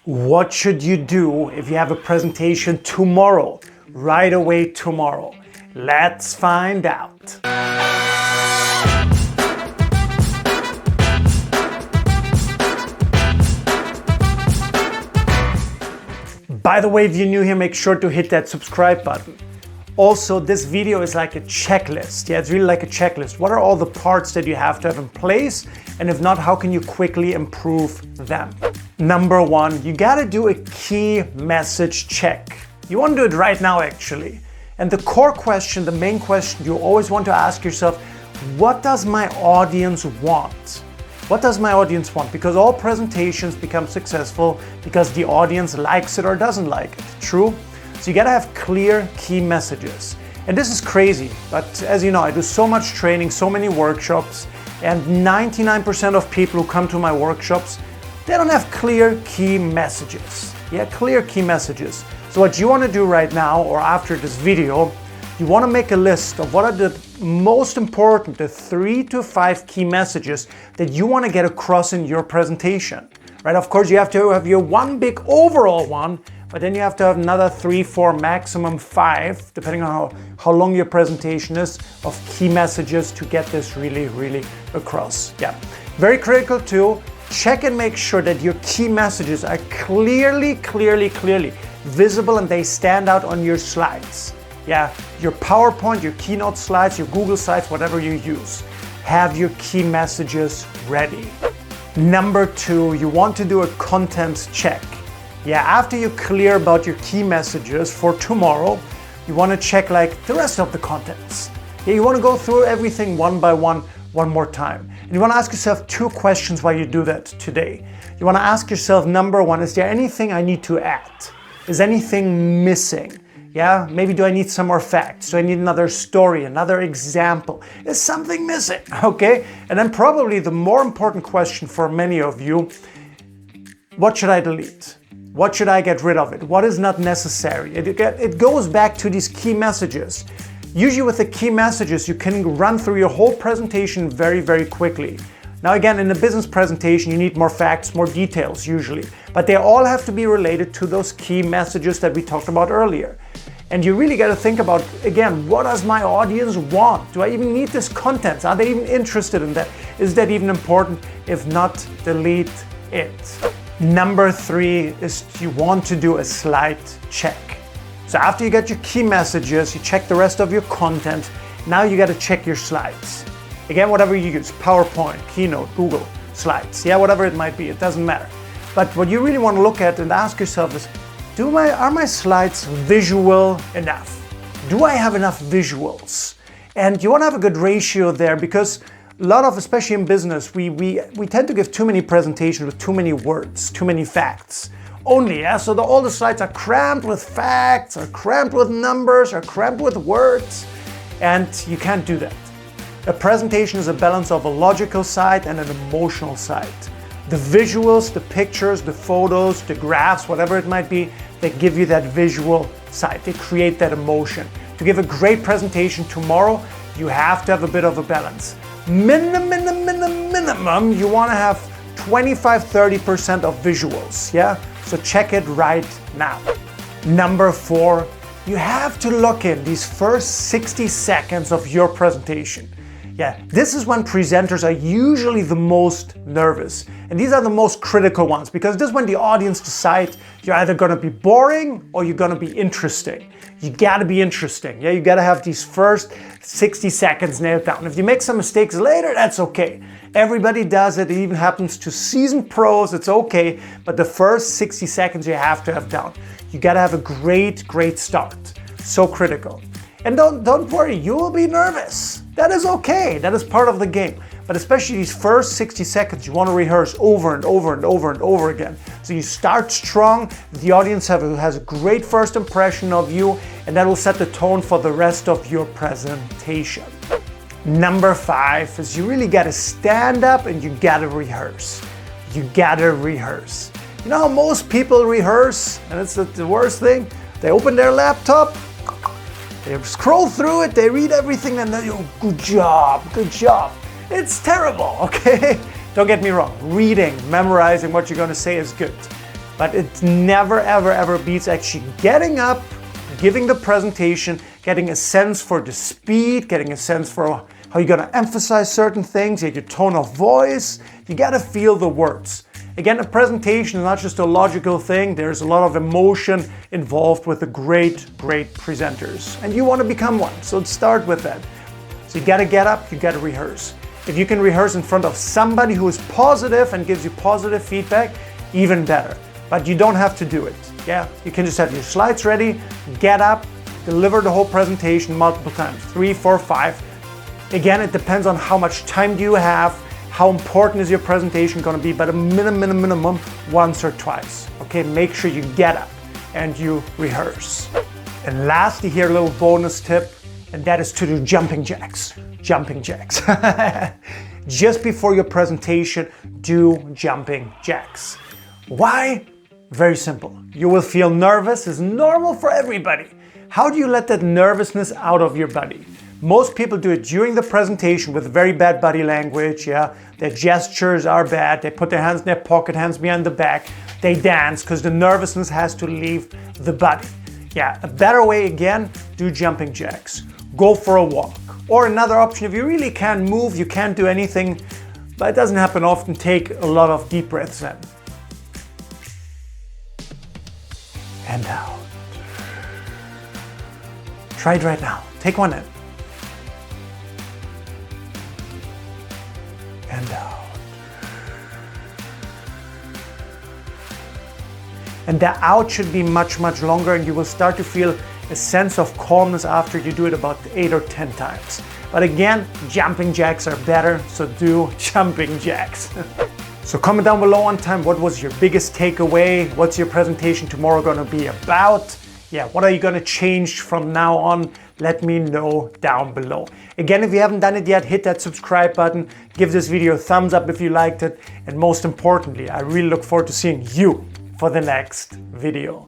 What should you do if you have a presentation tomorrow? Right away tomorrow. Let's find out. By the way, if you're new here, make sure to hit that subscribe button. Also, this video is like a checklist. Yeah, it's really like a checklist. What are all the parts that you have to have in place? And if not, how can you quickly improve them? Number one, you gotta do a key message check. You wanna do it right now, actually. And the core question, the main question you always want to ask yourself, what does my audience want? What does my audience want? Because all presentations become successful because the audience likes it or doesn't like it. True? So you gotta have clear key messages. And this is crazy, but as you know, I do so much training, so many workshops, and 99% of people who come to my workshops, they don't have clear key messages. Yeah, clear key messages. So what you wanna do right now, or after this video, you wanna make a list of what are the most important, the 3 to 5 key messages that you wanna get across in your presentation. Right? Of course, you have to have your one big overall one, but then you have to have another 3, 4, maximum 5, depending on how long your presentation is, of key messages to get this really across. Yeah, very critical too. Check and make sure that your key messages are clearly visible and they stand out on your slides. Yeah, your PowerPoint, your keynote slides, your Google slides, whatever you use. Have your key messages ready. Number 2, you want to do a content check. Yeah, after you're clear about your key messages for tomorrow, you want to check like the rest of the contents. Yeah, you want to go through everything one by one more time. And you want to ask yourself 2 questions while you do that today. You want to ask yourself, number 1, is there anything I need to add? Is anything missing? Yeah, maybe do I need some more facts? Do I need another story, another example? Is something missing? Okay, and then probably the more important question for many of you, what should I delete? What should I get rid of it? What is not necessary? It goes back to these key messages. Usually with the key messages, you can run through your whole presentation very quickly. Now again, in a business presentation, you need more facts, more details usually, but they all have to be related to those key messages that we talked about earlier. And you really got to think about, again, what does my audience want? Do I even need this content? Are they even interested in that? Is that even important? If not, delete it. Number 3 is you want to do a slide check. So after you get your key messages, you check the rest of your content. Now you got to check your slides. Again, whatever you use, PowerPoint, Keynote, Google, Slides, yeah, whatever it might be, it doesn't matter. But what you really want to look at and ask yourself is, are my slides visual enough? Do I have enough visuals? And you want to have a good ratio there because a lot of, especially in business, we tend to give too many presentations with too many words, too many facts. Only, yeah? So all the slides are crammed with facts, are crammed with numbers, are crammed with words, and you can't do that. A presentation is a balance of a logical side and an emotional side. The visuals, the pictures, the photos, the graphs, whatever it might be, they give you that visual side. They create that emotion. To give a great presentation tomorrow, you have to have a bit of a balance. Minimum, you want to have 25-30% of visuals, yeah? So check it right now. Number 4, you have to lock in these first 60 seconds of your presentation. Yeah, this is when presenters are usually the most nervous. And these are the most critical ones because this is when the audience decides you're either gonna be boring or you're gonna be interesting. You gotta be interesting. Yeah, you gotta have these first 60 seconds nailed down. If you make some mistakes later, that's okay. Everybody does it. It even happens to seasoned pros, it's okay. But the first 60 seconds you have to have down. You gotta have a great start. So critical. And don't worry, you will be nervous. That is okay, that is part of the game. But especially these first 60 seconds, you want to rehearse over and over again. So you start strong, the audience has a great first impression of you, and that will set the tone for the rest of your presentation. Number 5 is you really got to stand up and you got to rehearse. You got to rehearse. You know how most people rehearse, and it's the worst thing? They open their laptop, they scroll through it, they read everything, and then good job. It's terrible, okay? Don't get me wrong, reading, memorizing what you're gonna say is good. but it never, ever, ever beats actually getting up, giving the presentation, getting a sense for the speed, getting a sense for how you're gonna emphasize certain things, your tone of voice. You gotta feel the words. Again, a presentation is not just a logical thing. There's a lot of emotion involved with the great, great presenters. And you wanna become one, so start with that. So you gotta get up, you gotta rehearse. If you can rehearse in front of somebody who is positive and gives you positive feedback, even better. But you don't have to do it. Yeah, you can just have your slides ready, get up, deliver the whole presentation multiple times, 3, 4, 5. Again, it depends on how much time do you have, how important is your presentation going to be, but a minimum once or twice. Okay, make sure you get up and you rehearse. And lastly here, a little bonus tip, and that is to do jumping jacks. Jumping jacks. Just before your presentation, do jumping jacks. Why? Very simple. You will feel nervous. It's normal for everybody. How do you let that nervousness out of your body? Most people do it during the presentation with very bad body language, yeah. Their gestures are bad. They put their hands in their pocket, hands behind the back. They dance because the nervousness has to leave the body. Yeah, a better way again, do jumping jacks. Go for a walk. Or another option, if you really can't move, you can't do anything, but it doesn't happen often, take a lot of deep breaths in. And out. Try it right now. Take one in. And out. And the out should be much longer, and you will start to feel a sense of calmness after you do it about 8 or 10 times. But again, jumping jacks are better, so do jumping jacks. So comment down below on time, what was your biggest takeaway? What's your presentation tomorrow gonna be about? Yeah, what are you gonna change from now on? Let me know down below. Again, if you haven't done it yet, hit that subscribe button, give this video a thumbs up if you liked it, and most importantly, I really look forward to seeing you for the next video.